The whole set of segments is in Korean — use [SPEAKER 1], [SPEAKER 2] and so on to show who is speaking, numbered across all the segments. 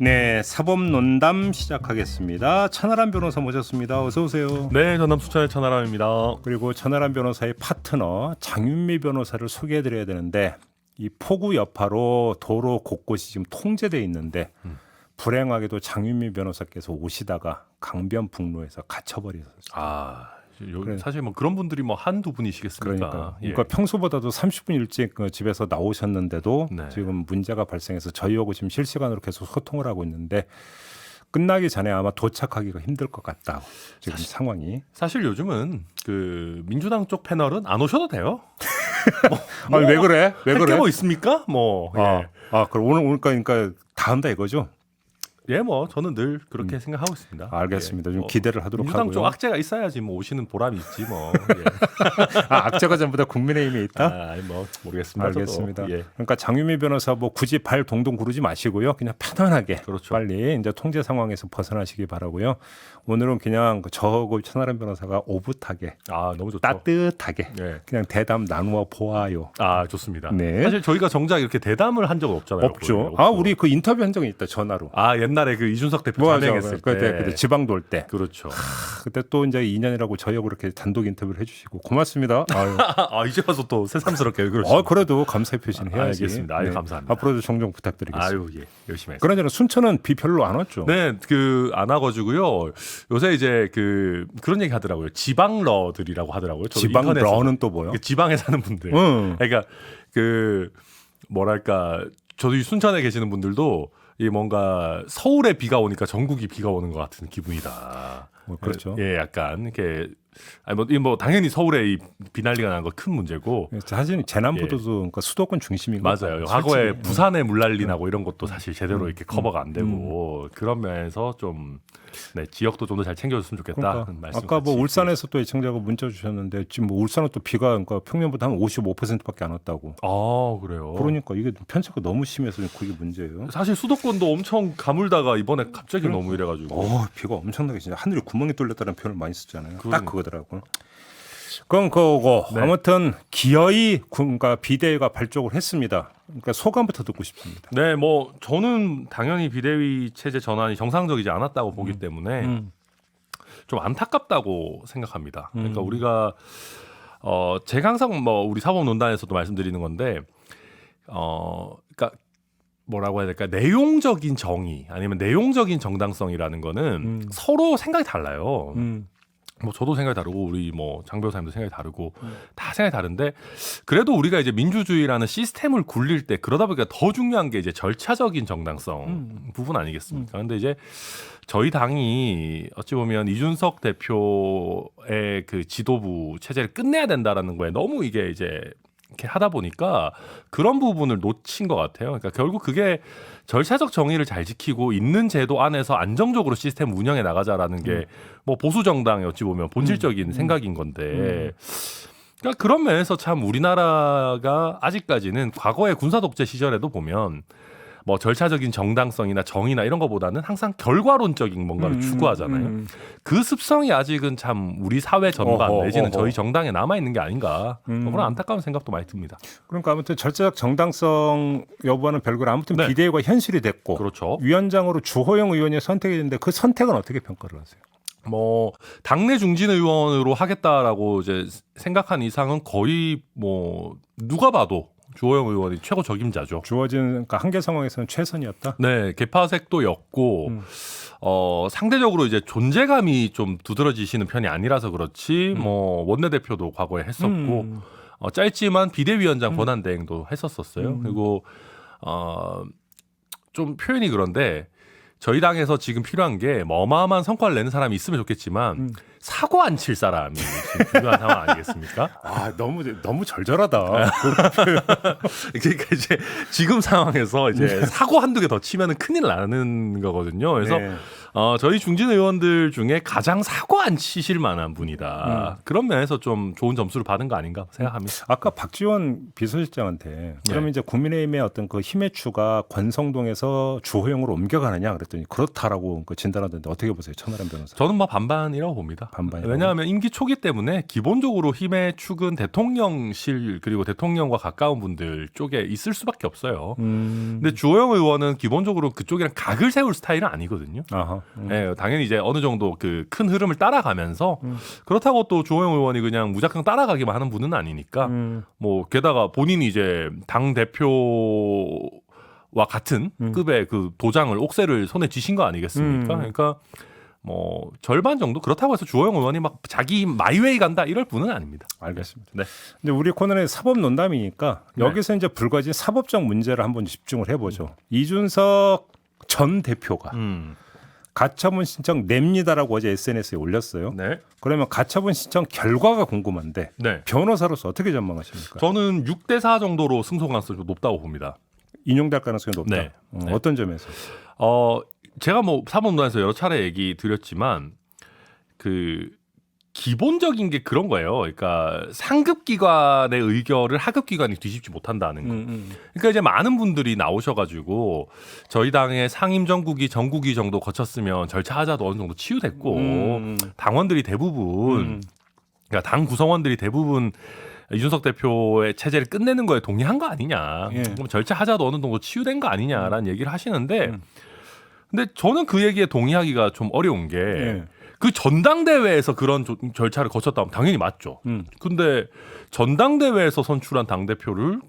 [SPEAKER 1] 네, 사법논담 시작하겠습니다. 천하람 변호사 모셨습니다. 어서 오세요.
[SPEAKER 2] 네, 전남 수천의 천하람입니다.
[SPEAKER 1] 그리고 천하람 변호사의 파트너 장윤미 변호사를 소개해드려야 되는데 이 폭우 여파로 도로 곳곳이 지금 통제돼 있는데 불행하게도 장윤미 변호사께서 오시다가 강변북로에서 갇혀버리셨어요.
[SPEAKER 2] 사실 뭐 그런 분들이 뭐 한두 분이시겠습니까?
[SPEAKER 1] 그러니까 평소보다도 30분 일찍 집에서 나오셨는데도
[SPEAKER 2] 네.
[SPEAKER 1] 지금 문제가 발생해서 저희하고 지금 실시간으로 계속 소통을 하고 있는데 끝나기 전에 아마 도착하기가 힘들 것 같다. 지금 상황이.
[SPEAKER 2] 사실 요즘은 그 민주당 쪽 패널은 안 오셔도 돼요.
[SPEAKER 1] 아니, 왜 그래? 왜
[SPEAKER 2] 할 게
[SPEAKER 1] 그래?
[SPEAKER 2] 뭐 있습니까? 뭐
[SPEAKER 1] 그럼 오늘 오니까 그러니까 다 한다 이거죠?
[SPEAKER 2] 뭐 저는 늘 그렇게 생각하고 있습니다.
[SPEAKER 1] 알겠습니다. 좀
[SPEAKER 2] 뭐
[SPEAKER 1] 기대를 하도록
[SPEAKER 2] 민주당
[SPEAKER 1] 하고요.
[SPEAKER 2] 쪽 악재가 있어야지 뭐 오시는 보람이 있지 뭐.
[SPEAKER 1] 악재가 전부 다 국민의힘에 있다?
[SPEAKER 2] 뭐 모르겠습니다.
[SPEAKER 1] 알겠습니다.
[SPEAKER 2] 저도.
[SPEAKER 1] 그러니까 장윤미 변호사 뭐 굳이 발 동동 구르지 마시고요. 그냥 편안하게
[SPEAKER 2] 그렇죠.
[SPEAKER 1] 빨리 이제 통제 상황에서 벗어나시기 바라고요. 오늘은 그냥 저하고 천하람 변호사가 오붓하게
[SPEAKER 2] 너무 좋죠.
[SPEAKER 1] 따뜻하게
[SPEAKER 2] 예.
[SPEAKER 1] 그냥 대담 나누어 보아요.
[SPEAKER 2] 좋습니다.
[SPEAKER 1] 네.
[SPEAKER 2] 사실 저희가 정작 이렇게 대담을 한 적은 없잖아요.
[SPEAKER 1] 없죠.
[SPEAKER 2] 거의.
[SPEAKER 1] 우리 그 인터뷰 한 적이 있다 전화로.
[SPEAKER 2] 옛날에 그 이준석 대표
[SPEAKER 1] 맞아.
[SPEAKER 2] 자명했을 때.
[SPEAKER 1] 그때 지방 돌 때.
[SPEAKER 2] 그렇죠.
[SPEAKER 1] 그때 또 이제 2년이라고 저희하고 이렇게 단독 인터뷰를 해주시고 고맙습니다. 아유.
[SPEAKER 2] 이제 와서 또 새삼스럽게 그러시죠.
[SPEAKER 1] 그래도 감사의 표시는 해야지.
[SPEAKER 2] 알겠습니다. 감사합니다.
[SPEAKER 1] 앞으로도 종종 부탁드리겠습니다.
[SPEAKER 2] 열심히 하겠습니다.
[SPEAKER 1] 그러나 순천은 비 별로 안 왔죠.
[SPEAKER 2] 네, 안 와가지고요. 요새 이제 그런 얘기 하더라고요. 지방러들이라고 하더라고요. 저도 인터넷에서.
[SPEAKER 1] 지방러는 또 뭐요?
[SPEAKER 2] 지방에 사는 분들. 그러니까 뭐랄까 저도 이 순천에 계시는 분들도 이 뭔가 서울에 비가 오니까 전국이 비가 오는 것 같은 기분이다.
[SPEAKER 1] 그렇죠.
[SPEAKER 2] 약간 이렇게 뭐 당연히 서울에 이 비난리가 나는 건 큰 문제고.
[SPEAKER 1] 사실 재난보도도 그러니까 수도권 중심인 거
[SPEAKER 2] 맞아요. 과거에 부산에 물난리 나고 이런 것도 사실 제대로 이렇게 커버가 안 되고 그런 면에서 좀 지역도 좀 더 잘 챙겨줬으면 좋겠다.
[SPEAKER 1] 그러니까 아까 뭐 울산에서 또 애청자가 문자 주셨는데 지금 뭐 울산은 또 비가 그러니까 평년보다 한 55%밖에 안 왔다고.
[SPEAKER 2] 그래요.
[SPEAKER 1] 그러니까 이게 편차가 너무 심해서 그게 문제예요.
[SPEAKER 2] 사실 수도권도 엄청 가물다가 이번에 갑자기 너무 이래가지고.
[SPEAKER 1] 비가 엄청나게 진짜 하늘이 구멍이 뚫렸다는 표현을 많이 쓰잖아요. 딱
[SPEAKER 2] 그러니까.
[SPEAKER 1] 그거더라고. 그럼 그거고 아무튼 기어이 그러니까 비대위가 발족을 했습니다. 그러니까 소감부터 듣고 싶습니다.
[SPEAKER 2] 네, 뭐 저는 당연히 비대위 체제 전환이 정상적이지 않았다고 보기 때문에 좀 안타깝다고 생각합니다. 그러니까 우리가 제가 항상 뭐 우리 사법논단에서도 말씀드리는 건데, 그러니까 뭐라고 해야 될까, 내용적인 정의 아니면 내용적인 정당성이라는 거는 서로 생각이 달라요. 뭐 저도 생각이 다르고 우리 뭐 장 변호사님도 생각이 다르고 다 생각이 다른데, 그래도 우리가 이제 민주주의라는 시스템을 굴릴 때 그러다 보니까 더 중요한 게 이제 절차적인 정당성 부분 아니겠습니까? 근데 이제 저희 당이 어찌 보면 이준석 대표의 그 지도부 체제를 끝내야 된다라는 거에 너무 이게 이제 이렇게 하다 보니까 그런 부분을 놓친 것 같아요. 그러니까 결국 그게 절차적 정의를 잘 지키고 있는 제도 안에서 안정적으로 시스템 운영해 나가자라는 게 뭐 보수 정당의 어찌 보면 본질적인 생각인 건데, 그러니까 그런 면에서 참 우리나라가 아직까지는 과거의 군사 독재 시절에도 보면 뭐 절차적인 정당성이나 정의나 이런 것보다는 항상 결과론적인 뭔가를 추구하잖아요. 그 습성이 아직은 참 우리 사회 전반 내지는 저희 정당에 남아 있는 게 아닌가, 그런 안타까운 생각도 많이 듭니다.
[SPEAKER 1] 그러니까 아무튼 절차적 정당성 여부와는 별개로 아무튼 비대위가 현실이 됐고,
[SPEAKER 2] 그렇죠.
[SPEAKER 1] 위원장으로 주호영 의원이 선택이 됐는데 그 선택은 어떻게 평가를 하세요?
[SPEAKER 2] 뭐 당내 중진 의원으로 하겠다라고 이제 생각한 이상은 거의 뭐 누가 봐도 주호영 의원이 최고 적임자죠.
[SPEAKER 1] 주어진 그러니까 한계 상황에서는 최선이었다.
[SPEAKER 2] 네, 개파색도였고 상대적으로 이제 존재감이 좀 두드러지시는 편이 아니라서 그렇지, 뭐 원내대표도 과거에 했었고 짧지만 비대위원장 권한 대행도 했었어요. 그리고 좀 표현이 그런데 저희 당에서 지금 필요한 게 뭐 어마어마한 성과를 내는 사람이 있으면 좋겠지만 사고 안 칠 사람이 지금 중요한 상황 아니겠습니까?
[SPEAKER 1] 너무 절절하다.
[SPEAKER 2] 그러니까 이제 지금 상황에서 이제 사고 한두 개 더 치면은 큰일 나는 거거든요. 그래서 저희 중진 의원들 중에 가장 사고 안 치실 만한 분이다. 그런 면에서 좀 좋은 점수를 받은 거 아닌가 생각합니다.
[SPEAKER 1] 아까 박지원 비서실장한테 그러면 이제 국민의힘의 어떤 그 힘의 추가 권성동에서 주호영으로 옮겨가느냐 그랬더니 그렇다라고 진단하던데 어떻게 보세요, 천하람 변호사?
[SPEAKER 2] 저는 뭐 반반이라고 봅니다.
[SPEAKER 1] 반반이라고.
[SPEAKER 2] 왜냐하면 임기 초기 때문에 기본적으로 힘의 축은 대통령실 그리고 대통령과 가까운 분들 쪽에 있을 수밖에 없어요. 근데 주호영 의원은 기본적으로 그쪽이랑 각을 세울 스타일은 아니거든요.
[SPEAKER 1] 아하.
[SPEAKER 2] 네, 당연히 이제 어느 정도 그 큰 흐름을 따라가면서 그렇다고 또 주호영 의원이 그냥 무작정 따라가기만 하는 분은 아니니까 뭐 게다가 본인이 이제 당 대표와 같은 급의 그 도장을 옥새를 손에 쥐신 거 아니겠습니까? 그러니까 뭐 절반 정도 그렇다고 해서 주호영 의원이 막 자기 마이웨이 간다 이럴 분은 아닙니다.
[SPEAKER 1] 알겠습니다.
[SPEAKER 2] 네.
[SPEAKER 1] 근데 우리 코너는 사법 논담이니까
[SPEAKER 2] 네.
[SPEAKER 1] 여기서 이제 불거진 사법적 문제를 한번 집중을 해보죠. 이준석 전 대표가 가처분 신청 냅니다라고 어제 SNS에 올렸어요.
[SPEAKER 2] 네.
[SPEAKER 1] 그러면 가처분 신청 결과가 궁금한데
[SPEAKER 2] 네.
[SPEAKER 1] 변호사로서 어떻게 전망하십니까?
[SPEAKER 2] 저는 6대4 정도로 승소 가능성이 좀 높다고 봅니다.
[SPEAKER 1] 인용될 가능성이 높다.
[SPEAKER 2] 네. 네.
[SPEAKER 1] 어떤 점에서?
[SPEAKER 2] 제가 뭐 사법농단에서 여러 차례 얘기 드렸지만 그 기본적인 게 그런 거예요. 그러니까 상급 기관의 의결을 하급 기관이 뒤집지 못한다는 거. 그러니까 이제 많은 분들이 나오셔가지고 저희 당의 상임정국위, 정국위 정도 거쳤으면 절차 하자도 어느 정도 치유됐고 당원들이 대부분 그러니까 당 구성원들이 대부분 이준석 대표의 체제를 끝내는 거에 동의한 거 아니냐.
[SPEAKER 1] 예.
[SPEAKER 2] 그럼 절차 하자도 어느 정도 치유된 거 아니냐라는 얘기를 하시는데 근데 저는 그 얘기에 동의하기가 좀 어려운 게
[SPEAKER 1] 예.
[SPEAKER 2] 그 전당대회에서 그런 절차를 거쳤다면 당연히 맞죠. 근데 전당대회에서 선출한 당대표를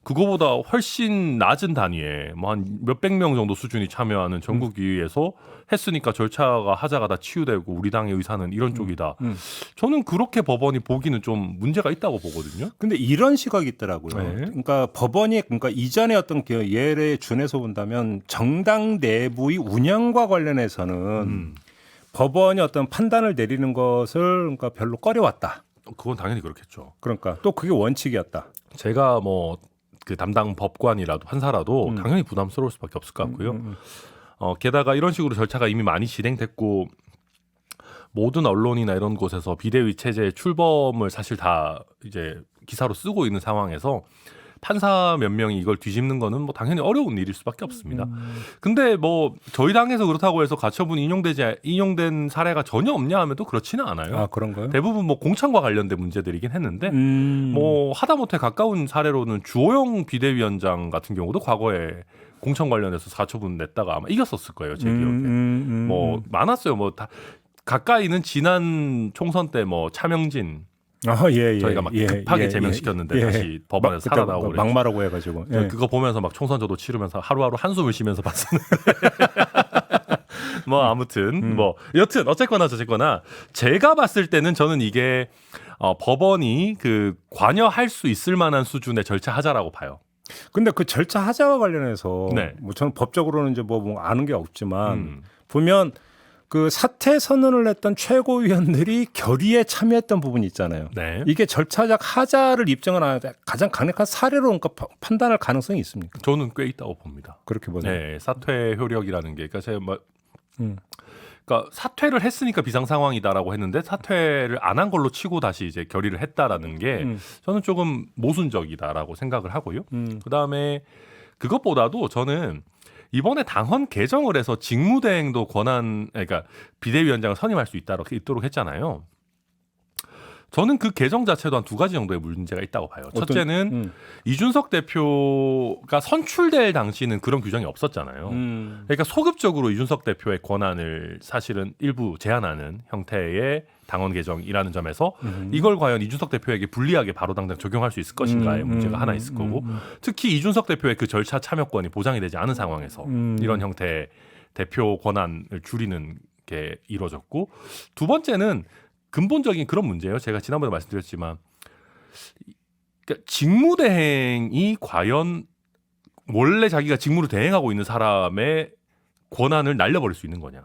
[SPEAKER 2] 그거보다 훨씬 낮은 단위에 뭐 한 몇백 명 정도 수준이 참여하는 전국위에서 했으니까 절차가 하자가 다 치유되고 우리 당의 의사는 이런 쪽이다. 저는 그렇게 법원이 보기는 좀 문제가 있다고 보거든요.
[SPEAKER 1] 근데 이런 시각이 있더라고요.
[SPEAKER 2] 네.
[SPEAKER 1] 그러니까 법원이 그러니까 이전에 어떤 예를 준해서 본다면 정당 내부의 운영과 관련해서는 법원이 어떤 판단을 내리는 것을 그러니까 별로 꺼려왔다.
[SPEAKER 2] 그건 당연히 그렇겠죠.
[SPEAKER 1] 그러니까 또 그게 원칙이었다.
[SPEAKER 2] 제가 뭐 그 담당 법관이라도 판사라도 당연히 부담스러울 수밖에 없을 것 같고요. 게다가 이런 식으로 절차가 이미 많이 진행됐고 모든 언론이나 이런 곳에서 비대위 체제의 출범을 사실 다 이제 기사로 쓰고 있는 상황에서 판사 몇 명이 이걸 뒤집는 거는 뭐 당연히 어려운 일일 수밖에 없습니다. 근데 뭐 저희 당에서 그렇다고 해서 가처분이 인용된 사례가 전혀 없냐 하면 또 그렇지는 않아요.
[SPEAKER 1] 아 그런가요?
[SPEAKER 2] 대부분 뭐 공천과 관련된 문제들이긴 했는데 뭐 하다못해 가까운 사례로는 주호영 비대위원장 같은 경우도 과거에 공천 관련해서 가처분 냈다가 아마 이겼었을 거예요. 제 기억에. 뭐 많았어요. 뭐 다 가까이는 지난 총선 때 뭐 차명진 저희가 막 급하게 제명시켰는데 다시 법원에서 살아나오고
[SPEAKER 1] 막말하고 해가지고
[SPEAKER 2] 그거 보면서 막 총선 저도 치르면서 하루하루 한숨을 쉬면서 봤었는데 뭐 아무튼 뭐 여튼 어쨌거나 저쨌거나 제가 봤을 때는 저는 이게 법원이 그 관여할 수 있을 만한 수준의 절차 하자라고 봐요.
[SPEAKER 1] 근데 그 절차 하자와 관련해서
[SPEAKER 2] 네.
[SPEAKER 1] 뭐 저는 법적으로는 이제 뭐 아는 게 없지만 보면 그 사퇴 선언을 했던 최고위원들이 결의에 참여했던 부분이 있잖아요.
[SPEAKER 2] 네.
[SPEAKER 1] 이게 절차적 하자를 입증을 하는데 가장 강력한 사례로 그러니까 판단할 가능성이 있습니까?
[SPEAKER 2] 저는 꽤 있다고 봅니다.
[SPEAKER 1] 그렇게 보네요.
[SPEAKER 2] 네, 사퇴 효력이라는 게 그러니까 제가 그러니까 사퇴를 했으니까 비상 상황이다라고 했는데 사퇴를 안 한 걸로 치고 다시 이제 결의를 했다라는 게 저는 조금 모순적이다라고 생각을 하고요. 그다음에 그것보다도 저는 이번에 당헌 개정을 해서 직무대행도 그러니까 비대위원장을 선임할 수 있도록 했잖아요. 저는 그 개정 자체도 한 두 가지 정도의 문제가 있다고 봐요. 첫째는 이준석 대표가 선출될 당시는 그런 규정이 없었잖아요. 그러니까 소급적으로 이준석 대표의 권한을 사실은 일부 제한하는 형태의 당헌 개정이라는 점에서 이걸 과연 이준석 대표에게 불리하게 바로 당장 적용할 수 있을 것인가의 문제가 하나 있을 거고 특히 이준석 대표의 그 절차 참여권이 보장이 되지 않은 상황에서 이런 형태의 대표 권한을 줄이는 게 이루어졌고 두 번째는 근본적인 그런 문제예요. 제가 지난번에 말씀드렸지만 그러니까 직무대행이 과연 원래 자기가 직무를 대행하고 있는 사람의 권한을 날려버릴 수 있는 거냐.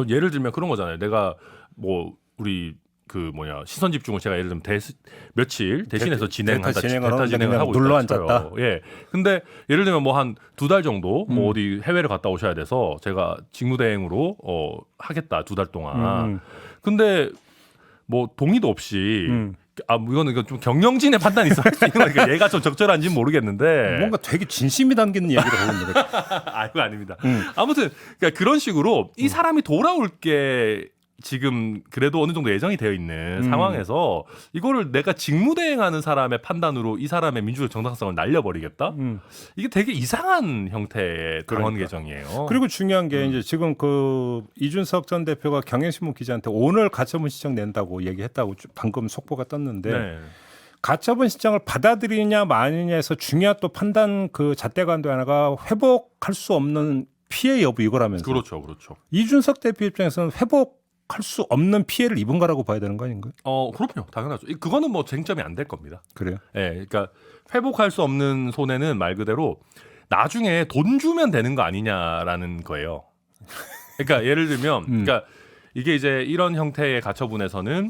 [SPEAKER 2] 예를 들면 그런 거잖아요. 내가 뭐 우리 시선 집중을 제가 예를 들면 며칠 대신해서 대타 진행을 하고
[SPEAKER 1] 눌러
[SPEAKER 2] 있어요.
[SPEAKER 1] 앉았다.
[SPEAKER 2] 예. 근데 예를 들면 뭐 한 2달 정도 뭐 어디 해외를 갔다 오셔야 돼서 제가 직무대행으로 하겠다 2달 동안. 근데 뭐 동의도 없이 이거는 좀 경영진의 판단이 있어 할 수 있는 거니까 얘가 좀 적절한지는 모르겠는데
[SPEAKER 1] 뭔가 되게 진심이 담긴 얘기를 하고 있는 거예요.
[SPEAKER 2] 아니고 아닙니다. 아무튼 그러니까 그런 식으로 이 사람이 돌아올 게 지금 그래도 어느 정도 예정이 되어 있는 상황에서 이거를 내가 직무대행하는 사람의 판단으로 이 사람의 민주적 정당성을 날려버리겠다? 이게 되게 이상한 형태의 당원 개정이에요.
[SPEAKER 1] 그리고 중요한 게 이제 지금 그 이준석 전 대표가 경향신문 기자한테 오늘 가처분 신청 낸다고 얘기했다고 방금 속보가 떴는데
[SPEAKER 2] 네.
[SPEAKER 1] 가처분 신청을 받아들이냐 마느냐에서 중요한 또 판단 그 잣대관도 하나가 회복할 수 없는 피해 여부 이거라면서.
[SPEAKER 2] 그렇죠.
[SPEAKER 1] 이준석 대표 입장에서는 회복할 수 없는 피해를 입은 거라고 봐야 되는 거 아닌가요?
[SPEAKER 2] 그럼요. 당연하죠. 그거는 뭐 쟁점이 안 될 겁니다.
[SPEAKER 1] 그래요?
[SPEAKER 2] 예, 그러니까 회복할 수 없는 손해는 말 그대로 나중에 돈 주면 되는 거 아니냐라는 거예요. 그러니까 예를 들면, 그러니까 이게 이제 이런 형태의 가처분에서는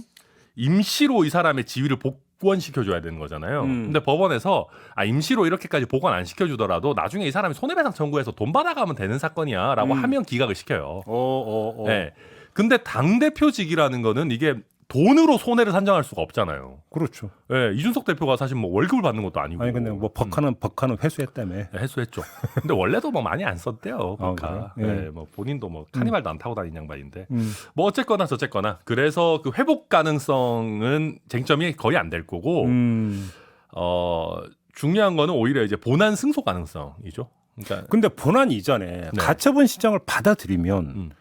[SPEAKER 2] 임시로 이 사람의 지위를 복원시켜줘야 되는 거잖아요. 근데 법원에서 임시로 이렇게까지 복원 안 시켜주더라도 나중에 이 사람이 손해배상 청구해서 돈 받아가면 되는 사건이야라고 하면 기각을 시켜요. 네. 근데 당 대표직이라는 거는 이게 돈으로 손해를 산정할 수가 없잖아요.
[SPEAKER 1] 그렇죠.
[SPEAKER 2] 네, 이준석 대표가 사실 뭐 월급을 받는 것도 아니고.
[SPEAKER 1] 아니 근데 뭐 버카는 회수했다며.
[SPEAKER 2] 네, 회수했죠. 근데 원래도 뭐 많이 안 썼대요. 버카.
[SPEAKER 1] 그래요?
[SPEAKER 2] 네, 뭐 본인도 뭐 카니발도 안 타고 다니는 양반인데. 뭐 어쨌거나 저쨌거나. 그래서 그 회복 가능성은 쟁점이 거의 안 될 거고. 중요한 거는 오히려 이제 본안 승소 가능성이죠. 그러니까
[SPEAKER 1] 근데 본안 이전에 가처분 신청을 받아들이면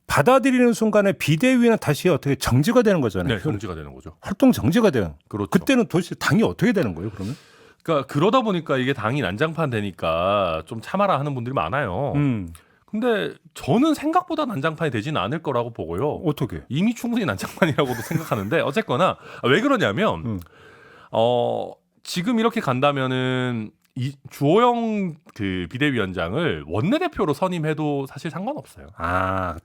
[SPEAKER 1] 받아들이는 순간에 비대위는 다시 어떻게 정지가 되는 거잖아요.
[SPEAKER 2] 네, 정지가 되는 거죠.
[SPEAKER 1] 활동 정지가 돼요.
[SPEAKER 2] 그렇죠.
[SPEAKER 1] 그때는 도대체 당이 어떻게 되는 거예요, 그러면?
[SPEAKER 2] 그러니까 그러다 보니까 이게 당이 난장판 되니까 좀 참아라 하는 분들이 많아요. 근데 저는 생각보다 난장판이 되지는 않을 거라고 보고요.
[SPEAKER 1] 어떻게?
[SPEAKER 2] 이미 충분히 난장판이라고도 생각하는데 어쨌거나 왜 그러냐면 지금 이렇게 간다면은 이 주호영 그 비대위원장을 원내대표로 선임해도 사실 상관없어요.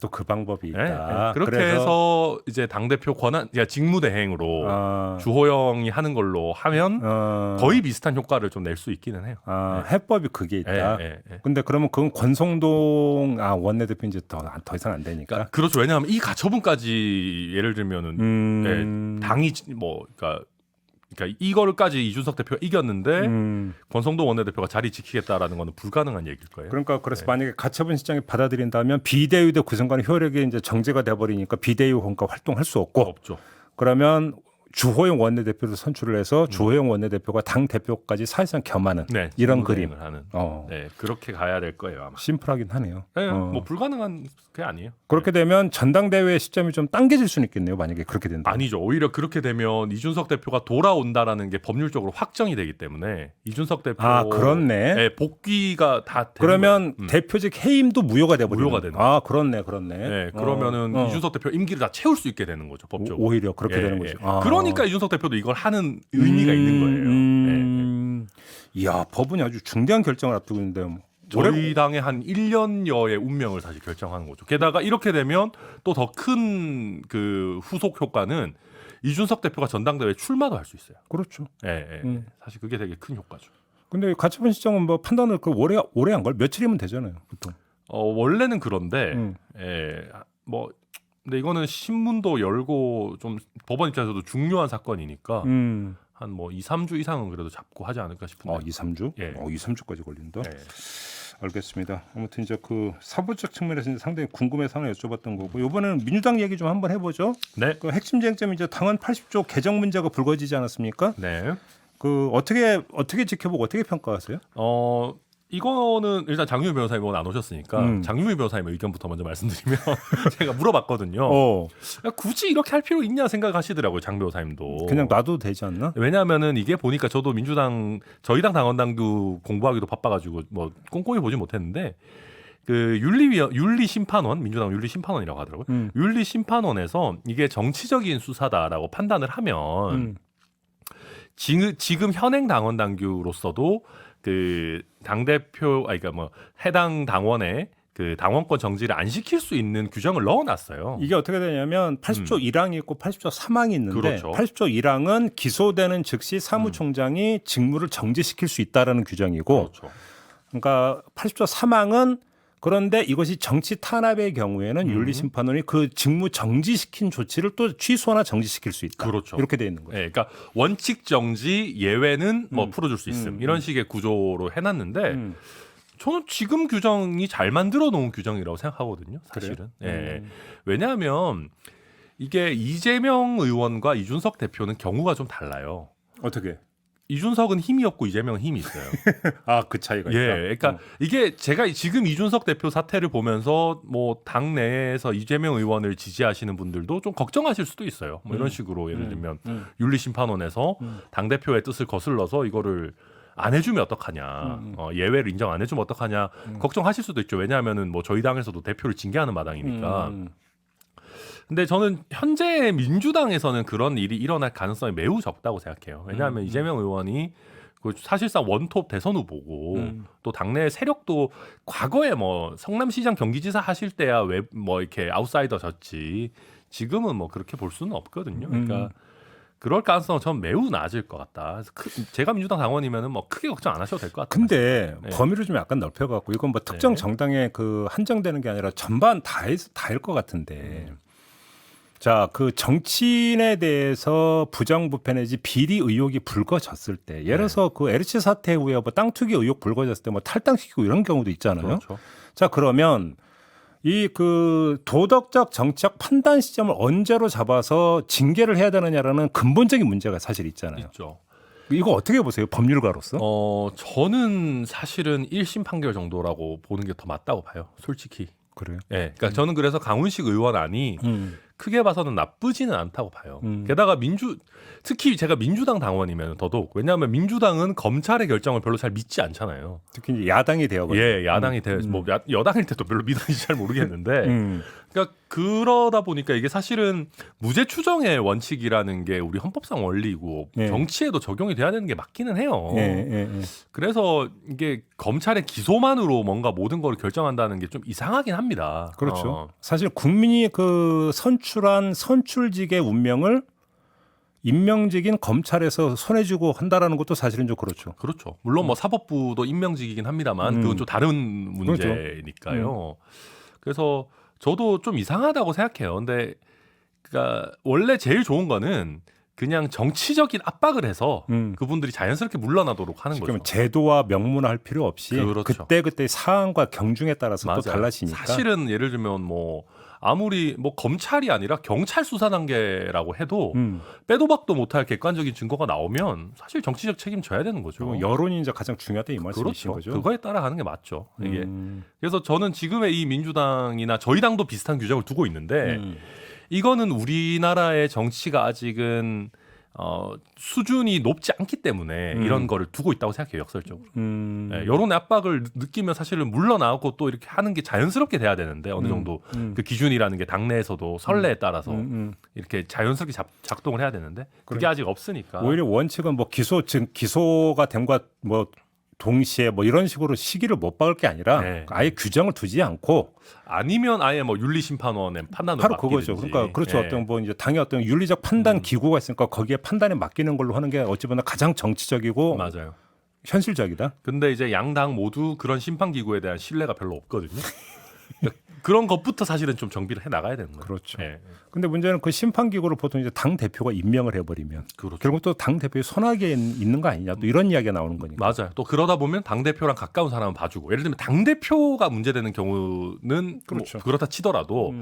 [SPEAKER 1] 또 그 방법이 있다.
[SPEAKER 2] 네. 그렇게 해서 이제 당대표 권한, 직무대행으로 주호영이 하는 걸로 하면 거의 비슷한 효과를 좀 낼 수 있기는 해요.
[SPEAKER 1] 해법이 그게 있다. 근데 그러면 그건 권성동 원내대표 이제 더 이상 안 되니까.
[SPEAKER 2] 그렇죠. 왜냐하면 이 가처분까지 예를 들면은 당이 뭐 그러니까 이거를까지 이준석 대표가 이겼는데 권성동 원내대표가 자리 지키겠다라는 거는 불가능한 얘기일 거예요.
[SPEAKER 1] 그러니까 그래서 만약에 가처분 신청이 받아들인다면 비대위도 그 순간 효력이 이제 정지가 돼 버리니까 비대위 그러니까 활동할 수 없죠. 그러면 주호영 원내대표를 선출을 해서 주호영 원내대표가 당 대표까지 사실상 겸하는 이런 그림을
[SPEAKER 2] 하는. 네, 그렇게 가야 될 거예요 아마.
[SPEAKER 1] 심플하긴 하네요.
[SPEAKER 2] 네, 뭐 불가능한 게 아니에요.
[SPEAKER 1] 그렇게 되면 전당대회 시점이 좀 당겨질 수는 있겠네요. 만약에 그렇게 된다.
[SPEAKER 2] 아니죠. 오히려 그렇게 되면 이준석 대표가 돌아온다라는 게 법률적으로 확정이 되기 때문에 이준석 대표
[SPEAKER 1] 그렇네.
[SPEAKER 2] 네, 복귀가 다
[SPEAKER 1] 그러면 대표직 해임도 무효가 돼버리는.
[SPEAKER 2] 무효가 되는.
[SPEAKER 1] 그렇네.
[SPEAKER 2] 네, 그러면은 이준석 대표 임기를 다 채울 수 있게 되는 거죠 법적으로.
[SPEAKER 1] 오히려 그렇게 되는 거죠.
[SPEAKER 2] 그러니까 이준석 대표도 이걸 하는 의미가 있는 거예요.
[SPEAKER 1] 이야, 법원이 아주 중대한 결정을 앞두고 있는데요.
[SPEAKER 2] 저희 당의 한 1년여의 운명을 사실 결정하는 거죠. 게다가 이렇게 되면 또 더 큰 그 후속 효과는 이준석 대표가 전당대회에 출마도 할 수 있어요.
[SPEAKER 1] 그렇죠.
[SPEAKER 2] 사실 그게 되게 큰 효과죠.
[SPEAKER 1] 근데 가처분 신청은 뭐 판단을 오래 한 걸 며칠이면 되잖아요, 보통.
[SPEAKER 2] 원래는 그런데 뭐 근데 이거는 신문도 열고 좀 법원 입장에서도 중요한 사건이니까 한 뭐 2, 3주 이상은 그래도 잡고 하지 않을까 싶은데.
[SPEAKER 1] 2, 3주? 2, 3주까지 걸린다. 알겠습니다. 아무튼 이제 그 사법적 측면에서 이제 상당히 궁금해서 하나 여쭤봤던 거고, 이번에는 민주당 얘기 좀 한번 해보죠.
[SPEAKER 2] 네.
[SPEAKER 1] 그 핵심 쟁점이 이제 당헌 80조 개정 문제가 불거지지 않았습니까?
[SPEAKER 2] 네.
[SPEAKER 1] 그 어떻게 지켜보고 어떻게 평가하세요?
[SPEAKER 2] 이거는 일단 장유미 변호사님 오늘 안 오셨으니까 장유미 변호사님의 의견부터 먼저 말씀드리면 제가 물어봤거든요. 굳이 이렇게 할 필요 있냐 생각하시더라고요, 장 변호사님도.
[SPEAKER 1] 그냥 놔도 되지 않나?
[SPEAKER 2] 왜냐하면은 이게 보니까 저도 저희 당 당원당도 공부하기도 바빠가지고 뭐 꼼꼼히 보지 못했는데 그 윤리심판원, 민주당 윤리심판원이라고 하더라고요. 윤리심판원에서 이게 정치적인 수사다라고 판단을 하면 지금 현행 당원 당규로서도 그 당대표, 그러니까 뭐 해당 당원의 그 당원권 정지를 안 시킬 수 있는 규정을 넣어놨어요.
[SPEAKER 1] 이게 어떻게 되냐면 80조 1항이 있고 80조 3항이 있는데
[SPEAKER 2] 그렇죠.
[SPEAKER 1] 80조 1항은 기소되는 즉시 사무총장이 직무를 정지시킬 수 있다라는 규정이고,
[SPEAKER 2] 그렇죠.
[SPEAKER 1] 그러니까 80조 3항은 그런데 이것이 정치 탄압의 경우에는 윤리심판원이 그 직무 정지시킨 조치를 또 취소나 정지시킬 수 있다.
[SPEAKER 2] 그렇죠.
[SPEAKER 1] 이렇게 돼 있는 거죠.
[SPEAKER 2] 네, 그러니까 원칙 정지 예외는 뭐 풀어줄 수 있음 이런 식의 구조로 해놨는데 저는 지금 규정이 잘 만들어 놓은 규정이라고 생각하거든요. 사실은. 왜냐하면 이게 이재명 의원과 이준석 대표는 경우가 좀 달라요.
[SPEAKER 1] 어떻게?
[SPEAKER 2] 이준석은 힘이 없고 이재명은 힘이 있어요.
[SPEAKER 1] 아, 그 차이가 있다.
[SPEAKER 2] 예, 그러니까 이게 제가 지금 이준석 대표 사태를 보면서 뭐 당 내에서 이재명 의원을 지지하시는 분들도 좀 걱정하실 수도 있어요. 뭐 이런 식으로 예를 들면 윤리심판원에서 당 대표의 뜻을 거슬러서 이거를 안 해주면 어떡하냐, 예외를 인정 안 해주면 어떡하냐 걱정하실 수도 있죠. 왜냐하면은 뭐 저희 당에서도 대표를 징계하는 마당이니까. 근데 저는 현재 민주당에서는 그런 일이 일어날 가능성이 매우 적다고 생각해요. 왜냐하면 이재명 의원이 그 사실상 원톱 대선 후보고 또 당내 세력도 과거에 뭐 성남시장 경기지사 하실 때야 왜 뭐 이렇게 아웃사이더셨지 지금은 뭐 그렇게 볼 수는 없거든요. 그러니까 그럴 가능성은 전 매우 낮을 것 같다. 제가 민주당 당원이면은 뭐 크게 걱정 안 하셔도 될 것 같아요.
[SPEAKER 1] 근데
[SPEAKER 2] 네.
[SPEAKER 1] 범위를 좀 약간 넓혀갖고 이건 뭐 특정
[SPEAKER 2] 네.
[SPEAKER 1] 정당에 그 한정되는 게 아니라 전반 다일 것 같은데. 자, 그 정치인에 대해서 부정부패 내지 비리 의혹이 불거졌을 때, 예를 들어서 그 LH 사태 후에 뭐 땅 투기 의혹 불거졌을 때 뭐 탈당시키고 이런 경우도 있잖아요.
[SPEAKER 2] 그렇죠.
[SPEAKER 1] 자, 그러면 이 그 도덕적 정치적 판단 시점을 언제로 잡아서 징계를 해야 되느냐라는 근본적인 문제가 사실 있잖아요.
[SPEAKER 2] 있죠.
[SPEAKER 1] 이거 어떻게 보세요, 법률가로서?
[SPEAKER 2] 저는 사실은 1심 판결 정도라고 보는 게 더 맞다고 봐요. 솔직히.
[SPEAKER 1] 그래요?
[SPEAKER 2] 예. 그러니까 저는 그래서 강훈식 의원안이 크게 봐서는 나쁘지는 않다고 봐요. 게다가 특히 제가 민주당 당원이면 더더욱 왜냐하면 민주당은 검찰의 결정을 별로 잘 믿지 않잖아요.
[SPEAKER 1] 특히 이제 야당이 되어버리죠.
[SPEAKER 2] 예, 야당이 뭐 여당일 때도 별로 믿었는지 잘 모르겠는데, 그러니까 그러다 보니까 이게 사실은 무죄 추정의 원칙이라는 게 우리 헌법상 원리고
[SPEAKER 1] 예.
[SPEAKER 2] 정치에도 적용이 돼야 되는 게 맞기는 해요.
[SPEAKER 1] 예.
[SPEAKER 2] 그래서 이게 검찰의 기소만으로 뭔가 모든 걸 결정한다는 게 좀 이상하긴 합니다.
[SPEAKER 1] 그렇죠. 사실 국민이 그 선출한 선출직의 운명을 임명직인 검찰에서 손해주고 한다라는 것도 사실은 좀 그렇죠.
[SPEAKER 2] 그렇죠. 물론 뭐 사법부도 임명직이긴 합니다만 그건 좀 다른 문제니까요. 그래서 저도 좀 이상하다고 생각해요. 근데 그러니까 원래 제일 좋은 거는 그냥 정치적인 압박을 해서 그분들이 자연스럽게 물러나도록 하는 거죠.
[SPEAKER 1] 그러면 제도와 명문화할 필요 없이
[SPEAKER 2] 그렇죠.
[SPEAKER 1] 그때 사안과 경중에 따라서
[SPEAKER 2] 맞아요.
[SPEAKER 1] 또 달라지니까.
[SPEAKER 2] 사실은 예를 들면 뭐 아무리 뭐 검찰이 아니라 경찰 수사 단계라고 해도 빼도 박도 못할 객관적인 증거가 나오면 사실 정치적 책임 져야 되는 거죠.
[SPEAKER 1] 여론이 이제 가장 중요하다 이 말씀이신
[SPEAKER 2] 그렇죠.
[SPEAKER 1] 거죠.
[SPEAKER 2] 그거에 따라가는 게 맞죠. 이게 그래서 저는 지금의 이 민주당이나 저희 당도 비슷한 규정을 두고 있는데 이거는 우리나라의 정치가 아직은 수준이 높지 않기 때문에 이런 거를 두고 있다고 생각해요. 역설적으로. 네, 여론의 압박을 느끼면 사실은 물러나고 또 이렇게 하는 게 자연스럽게 돼야 되는데 어느 정도 그 기준이라는 게 당내에서도 선례에 따라서 이렇게 자연스럽게 작동을 해야 되는데 그게 아직 없으니까.
[SPEAKER 1] 오히려 원칙은 뭐 기소가 됨과 뭐 동시에 뭐 이런 식으로 시기를 못 박을 게 아니라 아예 규정을 두지 않고
[SPEAKER 2] 아니면 아예 뭐 윤리심판원의 판단으로
[SPEAKER 1] 바로
[SPEAKER 2] 맡기든지.
[SPEAKER 1] 그거죠. 그러니까 그렇죠. 어떤 뭐 이제 당의 어떤 윤리적 판단 기구가 있으니까 거기에 판단에 맡기는 걸로 하는 게 어찌 보면 가장 정치적이고
[SPEAKER 2] 맞아요.
[SPEAKER 1] 현실적이다.
[SPEAKER 2] 근데 이제 양당 모두 그런 심판 기구에 대한 신뢰가 별로 없거든요. 그런 것부터 사실은 좀 정비를 해 나가야 되는 거예요.
[SPEAKER 1] 그렇죠.
[SPEAKER 2] 예.
[SPEAKER 1] 근데 문제는 그 심판 기구를 보통 이제 당 대표가 임명을 해버리면
[SPEAKER 2] 그렇죠.
[SPEAKER 1] 결국 또 당 대표의 손아귀에 있는 거 아니냐 또 이런 이야기가 나오는 거니까.
[SPEAKER 2] 맞아요. 또 그러다 보면 당 대표랑 가까운 사람은 봐주고 예를 들면 당 대표가 문제되는 경우는
[SPEAKER 1] 그렇죠.
[SPEAKER 2] 뭐 그렇다 치더라도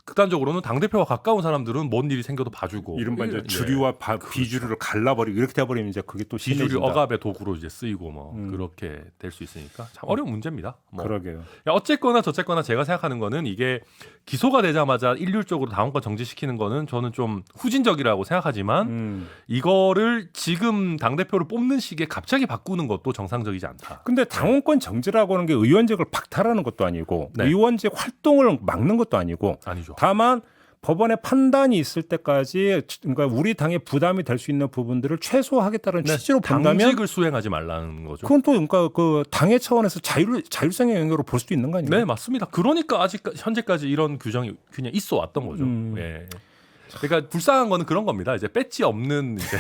[SPEAKER 2] 극단적으로는 당 대표와 가까운 사람들은 뭔 일이 생겨도 봐주고
[SPEAKER 1] 이른바 이제
[SPEAKER 2] 예.
[SPEAKER 1] 주류와 비주류를 갈라버리고 이렇게 돼버리면 이제 그게 또
[SPEAKER 2] 비주류
[SPEAKER 1] 심해진다.
[SPEAKER 2] 억압의 도구로 이제 쓰이고 뭐 그렇게 될 수 있으니까 참 어려운 문제입니다. 뭐.
[SPEAKER 1] 그러게요.
[SPEAKER 2] 어쨌거나 저쨌거나 제가 생각하는 거는 이게 기소가 되자마자 일률적으로 당원권 정지시키는 거는 저는 좀 후진적이라고 생각하지만 이거를 지금 당 대표를 뽑는 시기에 갑자기 바꾸는 것도 정상적이지 않다.
[SPEAKER 1] 근데 당원권 정지라고 하는 게 의원직을 박탈하는 것도 아니고
[SPEAKER 2] 네.
[SPEAKER 1] 의원직 활동을 막는 것도 아니고
[SPEAKER 2] 아니죠.
[SPEAKER 1] 다만 법원의 판단이 있을 때까지 그러니까 우리 당에 부담이 될 수 있는 부분들을 최소화하겠다는 취지로 본다면
[SPEAKER 2] 당직을 수행하지 말라는 거죠.
[SPEAKER 1] 그건 또 그러니까 그 당의 차원에서 자율성의 영역으로 볼 수도 있는 거 아니에요?
[SPEAKER 2] 네, 맞습니다. 그러니까 아직 현재까지 이런 규정이 그냥 있어 왔던 거죠. 예. 그러니까 불쌍한 거는 그런 겁니다. 이제 배지 없는 이제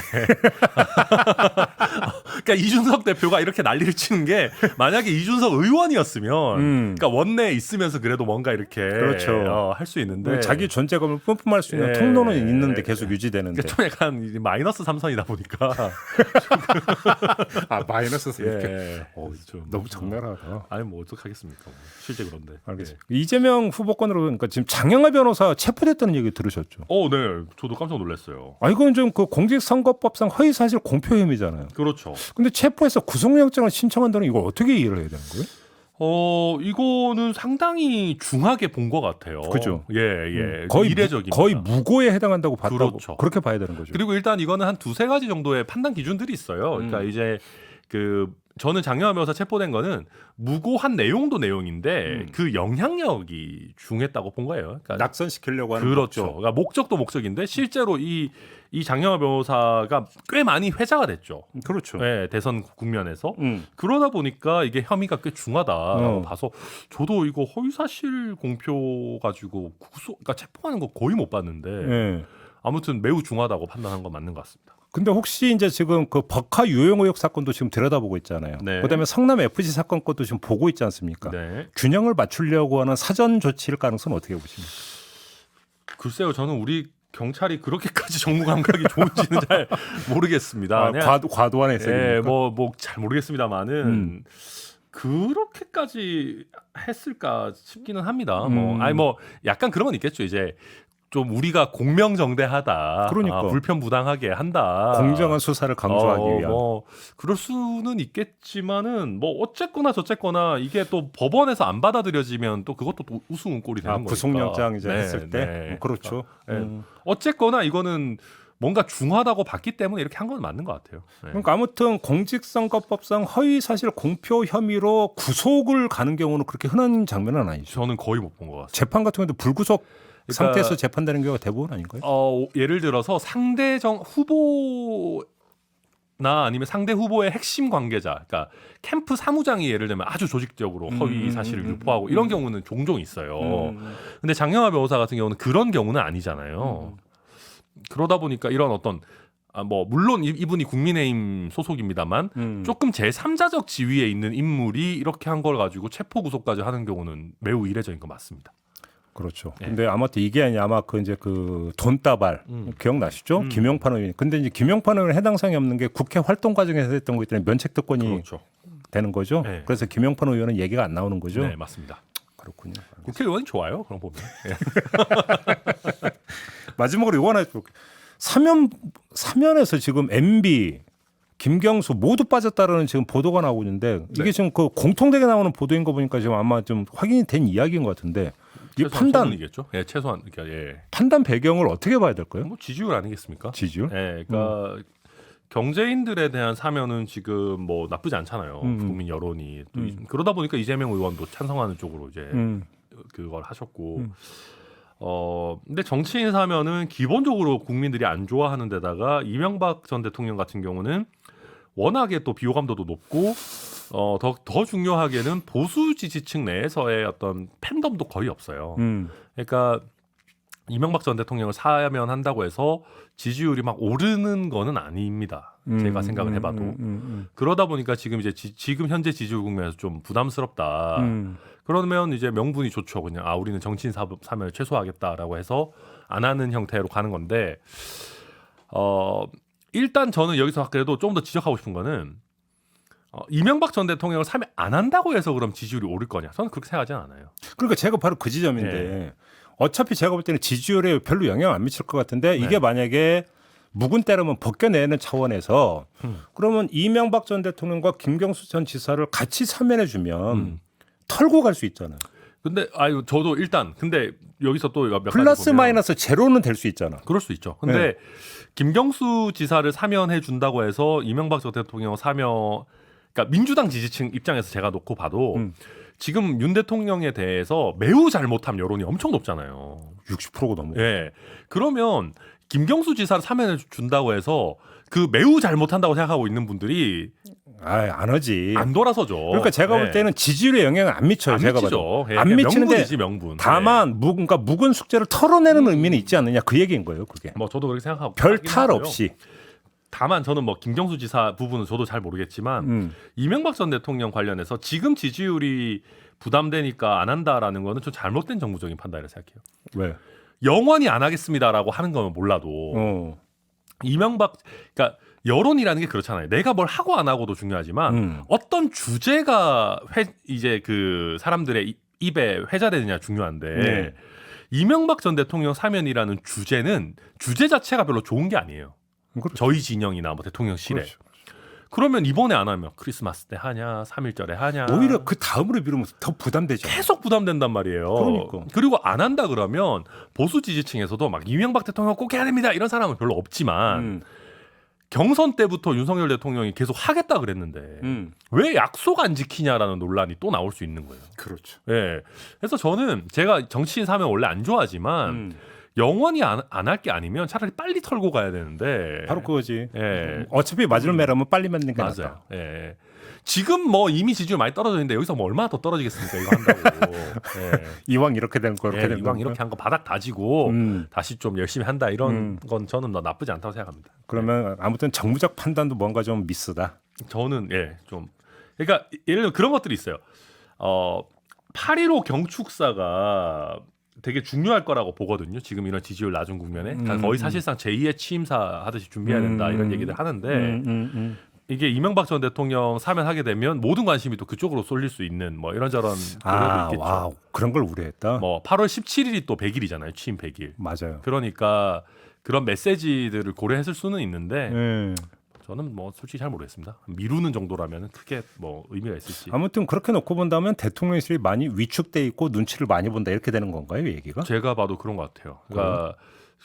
[SPEAKER 2] 그러니까 이준석 대표가 이렇게 난리를 치는 게 만약에 이준석 의원이었으면 그러니까 원내에 있으면서 그래도 뭔가 이렇게
[SPEAKER 1] 그렇죠.
[SPEAKER 2] 할 수 있는데
[SPEAKER 1] 자기 존재감을 뿜뿜할 수 있는
[SPEAKER 2] 예.
[SPEAKER 1] 통로는 있는데 계속 유지되는데.
[SPEAKER 2] 그러니까 좀 약간 이제 마이너스 삼선이다 보니까
[SPEAKER 1] 아 마이너스 이렇게.
[SPEAKER 2] 예.
[SPEAKER 1] 좀 너무 적나라하다.
[SPEAKER 2] 아니 뭐 어떡하겠습니까? 뭐. 실제 그런데.
[SPEAKER 1] 알겠습니다. 이재명 후보권으로 그러니까 지금 장영하 변호사 체포됐다는 얘기 들으셨죠?
[SPEAKER 2] 네. 저도 깜짝 놀랐어요.
[SPEAKER 1] 아 이건 좀 그 공직선거법상 허위사실 공표 혐의잖아요.
[SPEAKER 2] 그렇죠.
[SPEAKER 1] 근데 체포해서 구속영장을 신청한다는 이거 어떻게 이해를 해야 되는 거예요?
[SPEAKER 2] 이거는 상당히 중하게 본 것 같아요.
[SPEAKER 1] 그죠.
[SPEAKER 2] 예.
[SPEAKER 1] 거의
[SPEAKER 2] 이례적입니다.
[SPEAKER 1] 거의 무고에 해당한다고 봤다고
[SPEAKER 2] 그렇죠.
[SPEAKER 1] 그렇게 봐야 되는 거죠.
[SPEAKER 2] 그리고 일단 이거는 한 두세 가지 정도의 판단 기준들이 있어요. 그러니까 이제 저는 장영하 변호사 체포된 거는 무고한 내용도 내용인데 그 영향력이 중했다고 본 거예요. 그러니까
[SPEAKER 1] 낙선시키려고 하는
[SPEAKER 2] 그렇죠.
[SPEAKER 1] 목적.
[SPEAKER 2] 그러니까 목적도 목적인데 실제로 이 장영하 변호사가 꽤 많이 회자가 됐죠.
[SPEAKER 1] 그렇죠.
[SPEAKER 2] 네, 대선 국면에서 그러다 보니까 이게 혐의가 꽤 중하다라고 봐서 저도 이거 허위사실 공표 가지고 그러니까 체포하는 거 거의 못 봤는데
[SPEAKER 1] 예.
[SPEAKER 2] 아무튼 매우 중하다고 판단한 건 맞는 것 같습니다.
[SPEAKER 1] 근데 혹시 이제 지금 그 버카 유용 의혹 사건도 지금 들여다보고 있잖아요.
[SPEAKER 2] 네.
[SPEAKER 1] 그다음에 성남 FC 사건 것도 지금 보고 있지 않습니까?
[SPEAKER 2] 네.
[SPEAKER 1] 균형을 맞추려고 하는 사전 조치일 가능성은 어떻게 보십니까?
[SPEAKER 2] 글쎄요, 저는 우리 경찰이 그렇게까지 정무 감각이 좋은지는 잘 모르겠습니다.
[SPEAKER 1] 과도한 해석입니까?
[SPEAKER 2] 예, 뭐 잘 모르겠습니다만은 그렇게까지 했을까 싶기는 합니다. 뭐 약간 그런 건 있겠죠. 이제 좀 우리가 공명정대하다,
[SPEAKER 1] 그러니까.
[SPEAKER 2] 불편부당하게 한다,
[SPEAKER 1] 공정한 수사를 강조하기 위한.
[SPEAKER 2] 뭐 그럴 수는 있겠지만은 뭐 어쨌거나 저쨌거나 이게 또 법원에서 안 받아들여지면 또 그것도 또 우스운 꼴이 되는 거니까.
[SPEAKER 1] 구속영장 이제 했을 때.
[SPEAKER 2] 네.
[SPEAKER 1] 그렇죠.
[SPEAKER 2] 어쨌거나 이거는 뭔가 중하다고 봤기 때문에 이렇게 한 건 맞는 것 같아요. 네.
[SPEAKER 1] 그러니까 아무튼 공직선거법상 허위사실 공표 혐의로 구속을 가는 경우는 그렇게 흔한 장면은 아니죠.
[SPEAKER 2] 저는 거의 못 본 것 같습니다.
[SPEAKER 1] 재판 같은 경우도 불구속
[SPEAKER 2] 그러니까
[SPEAKER 1] 상태에서 재판되는 경우가 대부분 아닌가요?
[SPEAKER 2] 예를 들어서 후보나 아니면 상대 후보의 핵심 관계자, 그러니까 캠프 사무장이 예를 들면 아주 조직적으로 허위 사실을 유포하고 이런 경우는 종종 있어요. 근데 장영하 변호사 같은 경우는 그런 경우는 아니잖아요. 그러다 보니까 이런 어떤 뭐 물론 이분이 국민의힘 소속입니다만 조금 제3자적 지위에 있는 인물이 이렇게 한 걸 가지고 체포 구속까지 하는 경우는 매우 이례적인 거 맞습니다.
[SPEAKER 1] 그렇죠.
[SPEAKER 2] 네.
[SPEAKER 1] 근데 아무튼 이게 아마 이제 그 돈다발 기억나시죠? 김용판 의원. 근데 이제 김용판 의원 해당 사항이 없는 게 국회 활동 과정에서 했던 거기 때문에 면책 특권이
[SPEAKER 2] 그렇죠.
[SPEAKER 1] 되는 거죠.
[SPEAKER 2] 네.
[SPEAKER 1] 그래서 김용판 의원은 얘기가 안 나오는 거죠.
[SPEAKER 2] 네, 맞습니다.
[SPEAKER 1] 그렇군요.
[SPEAKER 2] 국회의원이 좋아요. 그런 거 보면. 예.
[SPEAKER 1] 마지막으로 이거 하나 해볼게요. 사면에서 지금 MB, 김경수 모두 빠졌다라는 지금 보도가 나오고 있는데 이게 지금 그 공통되게 나오는 보도인 거 보니까 지금 아마 좀 확인이 된 이야기인 것 같은데 이
[SPEAKER 2] 판단이겠죠. 예, 최소한 그러니까
[SPEAKER 1] 판단 배경을 어떻게 봐야 될까요?
[SPEAKER 2] 뭐 지지율 아니겠습니까?
[SPEAKER 1] 지지율?
[SPEAKER 2] 예, 그러니까 경제인들에 대한 사면은 지금 뭐 나쁘지 않잖아요. 국민 여론이 또 그러다 보니까 이재명 의원도 찬성하는 쪽으로 이제 그걸 하셨고. 근데 정치인 사면은 기본적으로 국민들이 안 좋아하는 데다가 이명박 전 대통령 같은 경우는 워낙에 또 비호감도도 높고 더 중요하게는 보수 지지층 내에서의 어떤 팬덤도 거의 없어요. 그러니까 이명박 전 대통령을 사면한다고 해서 지지율이 막 오르는 거는 아닙니다. 제가 생각을 해봐도 그러다 보니까 지금 이제 지금 현재 지지율 국면에서 좀 부담스럽다. 그러면 이제 명분이 좋죠. 그냥 우리는 정치인 사면을 최소화하겠다라고 해서 안 하는 형태로 가는 건데 일단 저는 여기서 그래도 좀 더 지적하고 싶은 거는 이명박 전 대통령을 사면 안 한다고 해서 그럼 지지율이 오를 거냐? 저는 그렇게 생각하지 않아요.
[SPEAKER 1] 그러니까 제가 바로 그 지점인데 어차피 제가 볼 때는 지지율에 별로 영향 안 미칠 것 같은데 이게 만약에 묵은 때라면 벗겨내는 차원에서 그러면 이명박 전 대통령과 김경수 전 지사를 같이 사면해 주면 털고 갈 수 있잖아요.
[SPEAKER 2] 근데 저도 일단 근데 여기서 또 몇 가지
[SPEAKER 1] 플러스
[SPEAKER 2] 보면
[SPEAKER 1] 마이너스 제로는 될 수 있잖아.
[SPEAKER 2] 그럴 수 있죠. 근데 김경수 지사를 사면해 준다고 해서 이명박 전 대통령 그러니까 민주당 지지층 입장에서 제가 놓고 봐도 지금 윤 대통령에 대해서 매우 잘못함 여론이 엄청 높잖아요.
[SPEAKER 1] 60%가 넘어.
[SPEAKER 2] 예. 그러면 김경수 지사를 사면을 준다고 해서 그 매우 잘못한다고 생각하고 있는 분들이
[SPEAKER 1] 안 하지.
[SPEAKER 2] 안 돌아서죠.
[SPEAKER 1] 그러니까 제가 볼 때는 지지율에 영향을 안 미쳐요.
[SPEAKER 2] 안
[SPEAKER 1] 제가
[SPEAKER 2] 미치죠.
[SPEAKER 1] 봐도.
[SPEAKER 2] 예,
[SPEAKER 1] 안
[SPEAKER 2] 그냥
[SPEAKER 1] 미치는데
[SPEAKER 2] 명분이지, 명분.
[SPEAKER 1] 다만 그러니까 묵은 숙제를 털어내는 의미는 있지 않느냐 그 얘기인 거예요. 그게.
[SPEAKER 2] 뭐 저도 그렇게 생각하고
[SPEAKER 1] 별
[SPEAKER 2] 하긴
[SPEAKER 1] 탈
[SPEAKER 2] 하고요.
[SPEAKER 1] 없이.
[SPEAKER 2] 다만 저는 뭐 김경수 지사 부분은 저도 잘 모르겠지만 이명박 전 대통령 관련해서 지금 지지율이 부담되니까 안 한다라는 거는 좀 잘못된 정부적인 판단이라고 생각해요.
[SPEAKER 1] 왜?
[SPEAKER 2] 영원히 안 하겠습니다라고 하는 거면 몰라도 이명박 그러니까 여론이라는 게 그렇잖아요. 내가 뭘 하고 안 하고도 중요하지만 어떤 주제가 이제 그 사람들의 입에 회자되느냐 중요한데
[SPEAKER 1] 네.
[SPEAKER 2] 이명박 전 대통령 사면이라는 주제는 주제 자체가 별로 좋은 게 아니에요.
[SPEAKER 1] 그렇죠.
[SPEAKER 2] 저희 진영이나 뭐 대통령실에.
[SPEAKER 1] 그렇죠.
[SPEAKER 2] 그러면 이번에 안 하면 크리스마스 때 하냐, 3.1절에 하냐.
[SPEAKER 1] 오히려 그 다음으로 미루면 더 부담되죠.
[SPEAKER 2] 계속 부담된단 말이에요.
[SPEAKER 1] 그러니까.
[SPEAKER 2] 그리고 안 한다 그러면 보수 지지층에서도 막 이명박 대통령 꼭 해야 됩니다 이런 사람은 별로 없지만 경선 때부터 윤석열 대통령이 계속 하겠다 그랬는데 왜 약속 안 지키냐라는 논란이 또 나올 수 있는 거예요.
[SPEAKER 1] 그렇죠.
[SPEAKER 2] 예. 그래서 저는 제가 정치인 사면 원래 안 좋아하지만 영원히 안 할 게 아니면 차라리 빨리 털고 가야 되는데.
[SPEAKER 1] 바로 그거지.
[SPEAKER 2] 예.
[SPEAKER 1] 어차피 맞을 매라면 빨리 맞는 게
[SPEAKER 2] 맞아요.
[SPEAKER 1] 낫다.
[SPEAKER 2] 예. 지금 뭐 이미 지지율 많이 떨어져 있는데 여기서 뭐 얼마나 더 떨어지겠습니까? 이거 한다고. 예.
[SPEAKER 1] 이왕 이렇게 된 거 이렇게 된
[SPEAKER 2] 이왕
[SPEAKER 1] 거.
[SPEAKER 2] 이렇게 한 거 바닥 다지고 다시 좀 열심히 한다 이런 건 저는 나쁘지 않다고 생각합니다.
[SPEAKER 1] 그러면 아무튼 정무적 판단도 뭔가 좀 미스다.
[SPEAKER 2] 저는 좀 그러니까 예를 들어 그런 것들이 있어요. 8.15 경축사가 되게 중요할 거라고 보거든요. 지금 이런 지지율 낮은 국면에 거의 사실상 제2의 취임사 하듯이 준비해야 된다 이런 얘기를 하는데 이게 이명박 전 대통령 사면하게 되면 모든 관심이 또 그쪽으로 쏠릴 수 있는 뭐 이런저런 우려도 있겠죠.
[SPEAKER 1] 와, 그런 걸 우려했다.
[SPEAKER 2] 뭐 8월 17일이 또 100일이잖아요. 취임 100일.
[SPEAKER 1] 맞아요.
[SPEAKER 2] 그러니까 그런 메시지들을 고려했을 수는 있는데
[SPEAKER 1] 예.
[SPEAKER 2] 저는 뭐 솔직히 잘 모르겠습니다. 미루는 정도라면 크게 뭐 의미가 있을지.
[SPEAKER 1] 아무튼 그렇게 놓고 본다면 대통령실이 많이 위축돼 있고 눈치를 많이 본다 이렇게 되는 건가요, 이 얘기가?
[SPEAKER 2] 제가 봐도 그런 것 같아요. 그러니까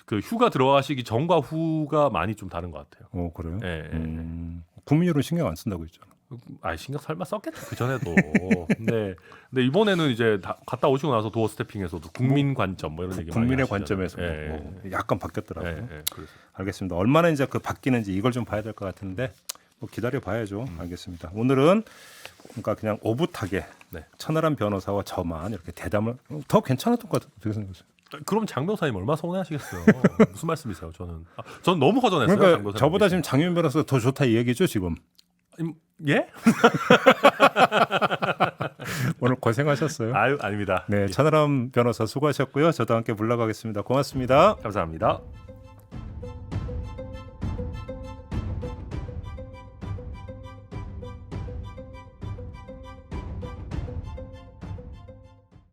[SPEAKER 2] 그 휴가 들어가시기 전과 후가 많이 좀 다른 것 같아요.
[SPEAKER 1] 그래요?
[SPEAKER 2] 예.
[SPEAKER 1] 국민 여론 신경 안 쓴다고 했잖아.
[SPEAKER 2] 신경 설마 썼겠죠 그 전에도. 근데 이번에는 이제 다 갔다 오시고 나서 도어 스태핑에서도 국민 관점 뭐 이런 얘기 많이
[SPEAKER 1] 국민의
[SPEAKER 2] 하시잖아요.
[SPEAKER 1] 관점에서 약간 바뀌었더라고요.
[SPEAKER 2] 그래서.
[SPEAKER 1] 알겠습니다. 얼마나 이제 그 바뀌는지 이걸 좀 봐야 될 것 같은데 뭐 기다려 봐야죠. 알겠습니다. 오늘은 그러니까 그냥 오붓하게 천하람 변호사와 저만 이렇게 대담을 더 괜찮았던 것 같아요. 어떻게 생각하세요?
[SPEAKER 2] 그럼 장 변호사님 얼마나 서운해하시겠어요. 무슨 말씀이세요? 저는 너무 허전했어요.
[SPEAKER 1] 그러니까
[SPEAKER 2] 장 변호사님
[SPEAKER 1] 저보다
[SPEAKER 2] 얘기.
[SPEAKER 1] 지금 장윤 변호사가 더 좋다 이 얘기죠 지금.
[SPEAKER 2] 예?
[SPEAKER 1] 오늘 고생하셨어요.
[SPEAKER 2] 아닙니다.
[SPEAKER 1] 네, 천하람 변호사 수고하셨고요. 저도 함께 물러가겠습니다. 고맙습니다.
[SPEAKER 2] 감사합니다.